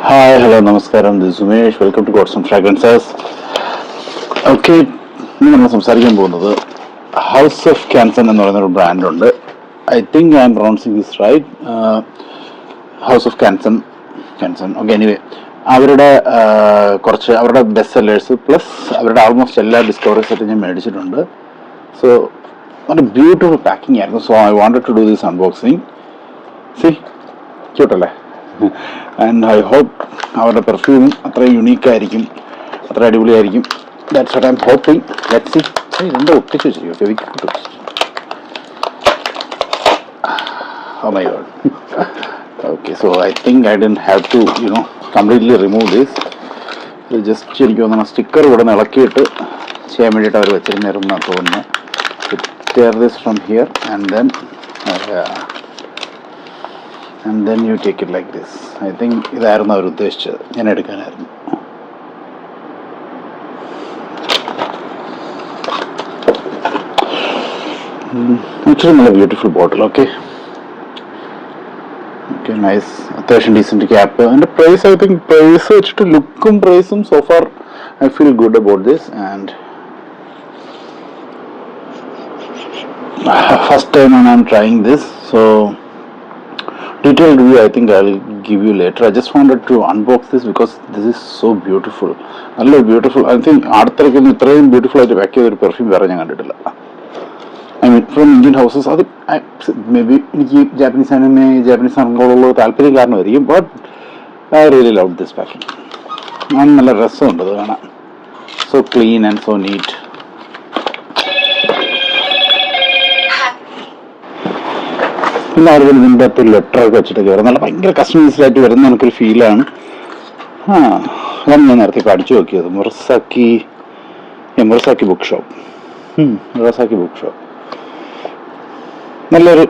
Hi, hello, namaskaram. This is Umesh. Welcome to Gods and Fragrances. Okay, ഇന്ന് നമ്മൾ സംസാരിക്കാൻ പോകുന്നത് ഹൗസ് ഓഫ് ക്യാൻസൺ എന്ന് പറയുന്ന ഒരു ബ്രാൻഡുണ്ട്. I think I'm pronouncing this right. House of ക്യാൻസൺ ഓക്കെ. എനിവേ, അവരുടെ കുറച്ച് അവരുടെ ബെസ്റ്റ് സെല്ലേഴ്സ് പ്ലസ് അവരുടെ ആൾമോസ്റ്റ് എല്ലാ ഡിസ്കവറി സെറ്റും ഞാൻ മേടിച്ചിട്ടുണ്ട്. സോ നല്ല ബ്യൂട്ടിഫുൾ പാക്കിംഗ് ആയിരുന്നു. So I wanted to do this unboxing. See ക്യൂട്ടല്ലേ? ആൻഡ് ഐ ഹോപ്പ് അവരുടെ പെർഫ്യൂം അത്ര യുണീക്കായിരിക്കും, അത്ര അടിപൊളിയായിരിക്കും. That's what I'm hoping. Let's see. ഇതെന്താ ഒട്ടിച്ച് വെച്ചിരിക്കും? ഫെവിക്വിക്ക് ഒട്ടിച്ച്. Oh my god. Okay, so I think I didn't have to completely remove this. ഇത് ജസ്റ്റ് എനിക്ക് തോന്നുന്നു സ്റ്റിക്കർ ഇവിടെ നിന്ന് ഇളക്കിയിട്ട് ചെയ്യാൻ വേണ്ടിയിട്ട് അവർ വെച്ചിരുന്നായിരുന്നാണ് തോന്നുന്നു. tear this from here and then you take it like this. I think ഇതായിരുന്നു അവർ ഉദ്ദേശിച്ചത്, ഞാൻ എടുക്കാനായിരുന്നു. ആക്ച്വലി നല്ല ബ്യൂട്ടിഫുൾ ബോട്ടിൽ. Okay okay, nice. അത്യാവശ്യം ഡീസൻറ്റ് ക്യാപ്പ്. അതിൻ്റെ പ്രൈസ് ഐ തിങ്ക് പ്രൈസ് വെച്ചിട്ട് ലുക്കും പ്രൈസും so far I feel good about this. And first time and I'm trying this, so detailed review I think I'll give you later. I just wanted to unbox this because this is so beautiful. Nalla beautiful. I think aartharikku itrayum beautiful aayittu pack cheyida oru perfume vera njan kandilla. I mean from Indian houses. Adu maybe എനിക്ക് Japanese anime, Japanese സംഭവങ്ങളുള്ള താല്പര്യം കാരണമായിരിക്കും. But I really love this packing. നല്ല രസമുണ്ട് അത് കാണാൻ. So clean and so neat. പിന്നെ അതുപോലെ ഇതിൻ്റെ അകത്ത് ലെറ്ററൊക്കെ വെച്ചിട്ടൊക്കെ വരും. നല്ല ഭയങ്കര കസ്റ്റമൈസ്ഡായിട്ട് വരുന്ന എനിക്കൊരു ഫീലാണ്. അതാണ് ഞാൻ നേരത്തെ പഠിച്ചു നോക്കിയത്. മുറസാക്കി ബുക്ക് ഷോപ്പ്. മുറസാക്കി ബുക്ക് ഷോപ്പ് നല്ലൊരു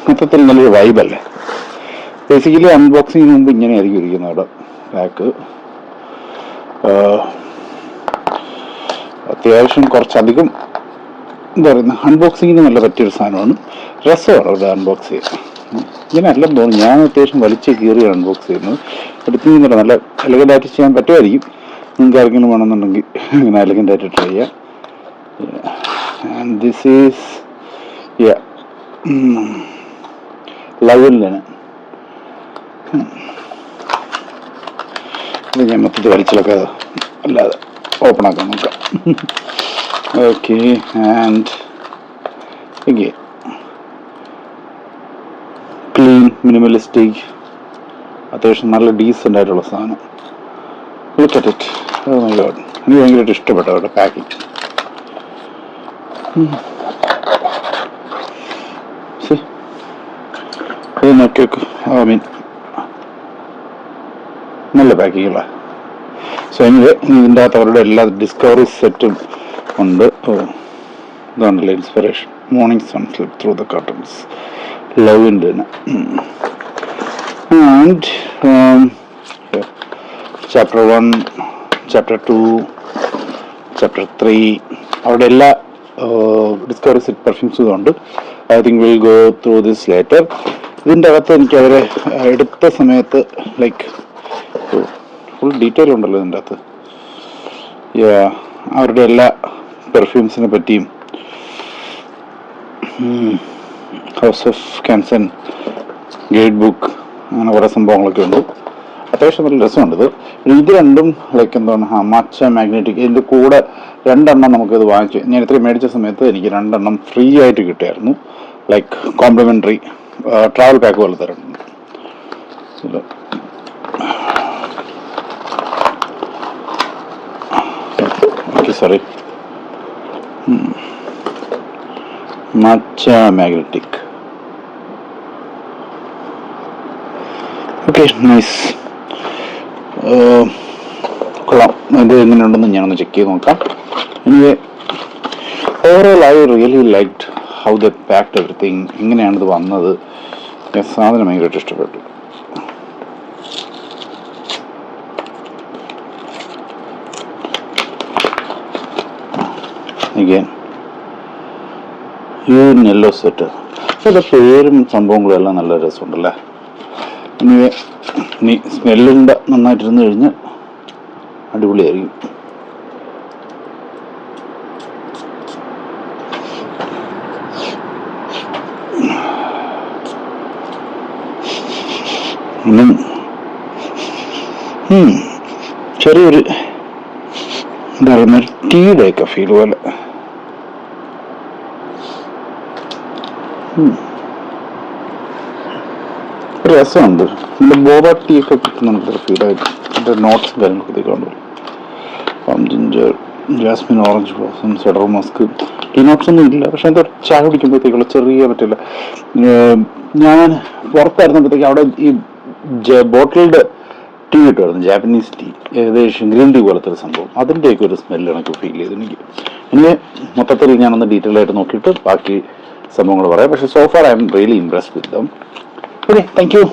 മൊത്തത്തിൽ നല്ലൊരു വൈബല്ലേ. ബേസിക്കലി അൺബോക്സിങ്ങിന് മുമ്പ് ഇങ്ങനെയായിരിക്കും ഇരിക്കുന്നത് അവിടെ പാക്ക്. അത്യാവശ്യം കുറച്ചധികം എന്താ പറയുന്നത്, അൺബോക്സിങ്ങിന് നല്ല പറ്റിയൊരു സാധനമാണ്. രസമാണ് അവിടെ അൺബോക്സ് ചെയ്യാൻ. ഇങ്ങനെയല്ല തോന്നുന്നു, ഞാൻ അത്യാവശ്യം വലിച്ച് കീറി അൺബോക്സ് ചെയ്യുന്നത്. എടുക്കുന്നില്ല, നല്ല എലഗൻ്റായിട്ട് ചെയ്യാൻ പറ്റുമായിരിക്കും. നിങ്ങൾക്ക് ആർക്കെങ്കിലും വേണമെന്നുണ്ടെങ്കിൽ ഇങ്ങനെ എലഗൻ്റായിട്ട് ട്രൈ ചെയ്യാം. ആൻഡ് ദിസ് ഈസ് ലവലിന്. ഇത് ഞാൻ മൊത്തത്തിൽ വലിച്ചിലൊക്കെ അല്ലാതെ ഓപ്പൺ ആക്കാൻ നോക്കാം. Okay, and again clean, minimalistic, അത്യാവശ്യം നല്ല ഡീസൻ്റ് ആയിട്ടുള്ള സാധനം. Look at it. Oh my god, എനിക്ക് ഭയങ്കരമായിട്ട് ഇഷ്ടപ്പെട്ടു അവരുടെ പാക്കിങ്. ഇത് നോക്കി വെക്കും. ഐ മീൻ നല്ല പാക്കിങ്ങുള്ള. സോ എനിവേ, ഇതിൻ്റെ അകത്ത് അവരുടെ എല്ലാ ഡിസ്കവറി സെറ്റും ഉണ്ട്. ഇതാണല്ലോ inspiration. Morning sun slip through the curtains. ലവിൻ്റെ ആൻഡ് ചാപ്റ്റർ 1, ചാപ്റ്റർ 2, ചാപ്റ്റർ 3 അവിടെ എല്ലാ ഡിസ്കവറി സെറ്റ് പെർഫ്യൂംസും ഉണ്ട്. I think will go through this later. ഇതിൻ്റെ അകത്ത് എനിക്ക് അവരെ എടുത്ത സമയത്ത് ലൈക്ക് ഫുൾ ഡീറ്റെയിൽ ഉണ്ടല്ലോ ഇതിൻ്റെ അകത്ത്. അവരുടെ എല്ലാ പെർഫ്യൂംസിനെ പറ്റിയും ഹൗസ് ഓഫ് ക്യാൻസൺ ഗൈഡ് ബുക്ക് അങ്ങനെ കുറേ സംഭവങ്ങളൊക്കെ ഉണ്ട്. അത്യാവശ്യം നല്ല രസമുണ്ട് ഇത് രണ്ടും. ലൈക്ക് എന്താണ്, മച്ച മാഗ്നറ്റിക്. ഇതിൻ്റെ കൂടെ 2 എണ്ണം നമുക്കിത് വാങ്ങിച്ചു. ഞാൻ ഇത്രയും മേടിച്ച സമയത്ത് എനിക്ക് 2 എണ്ണം ഫ്രീ ആയിട്ട് കിട്ടിയായിരുന്നു. ലൈക്ക് കോംപ്ലിമെൻ്ററി ട്രാവൽ പാക്ക് പോലെ തരുന്നുണ്ട്. ഓക്കെ, സോറി, മച്ച മാഗ്നറ്റിക്. Okay, nice. കൊള്ളാം. ഇത് എങ്ങനെയുണ്ടെന്ന് ഞാനൊന്ന് ചെക്ക് ചെയ്ത് നോക്കാം. Anyway, overall I really liked how the packed everything. ഇങ്ങനെയാണിത് വന്നത്. സാധനം ഭയങ്കരമായിട്ട് ഇഷ്ടപ്പെട്ടു. again yellow set. അതിൻ്റെ പേരും സംഭവങ്ങളും എല്ലാം നല്ല രസമുണ്ടല്ലേ. എനിവേ, ഇനി സ്മെല്ലുണ്ട നന്നായിട്ടിരുന്ന് കഴിഞ്ഞാൽ അടിപൊളിയായിരിക്കും. ചെറിയൊരു എന്താ പറയുന്ന ഒരു ടീയുടെ ഒക്കെ ഫീൽ പോലെ. രസമുണ്ട്. നമ്മുടെ ബോബ ടീ ഒക്കെ കിട്ടുന്നുണ്ട് ഫീലായിട്ട്. അതിൻ്റെ നോട്ട്സും കാര്യങ്ങളൊക്കെ കാണുമല്ലോ. Ginger, jasmine, orange blossom, cedar musk. Tea notes ഒന്നും ഇല്ല, പക്ഷെ എന്താ ചായ കുടിക്കുമ്പോഴത്തേക്കുള്ള ചെറിയ പറ്റില്ല. ഞാൻ പുറത്തായിരുന്നപ്പോഴത്തേക്ക് അവിടെ ഈ ബോട്ടിൽഡ് ടീ കിട്ടുമായിരുന്നു, ജാപ്പനീസ് ടീ, ഏകദേശം ഗ്രീൻ ടീ പോലത്തെ ഒരു സംഭവം. അതിൻ്റെയൊക്കെ ഒരു സ്മെല്ല് എനിക്ക് ഫീൽ ചെയ്തു. ഇനി മൊത്തത്തിൽ ഞാനൊന്ന് ഡീറ്റെയിൽ ആയിട്ട് നോക്കിയിട്ട് ബാക്കി സംഭവങ്ങൾ പറയാം. പക്ഷേ so far I am really impressed with dum. Okay, thank you.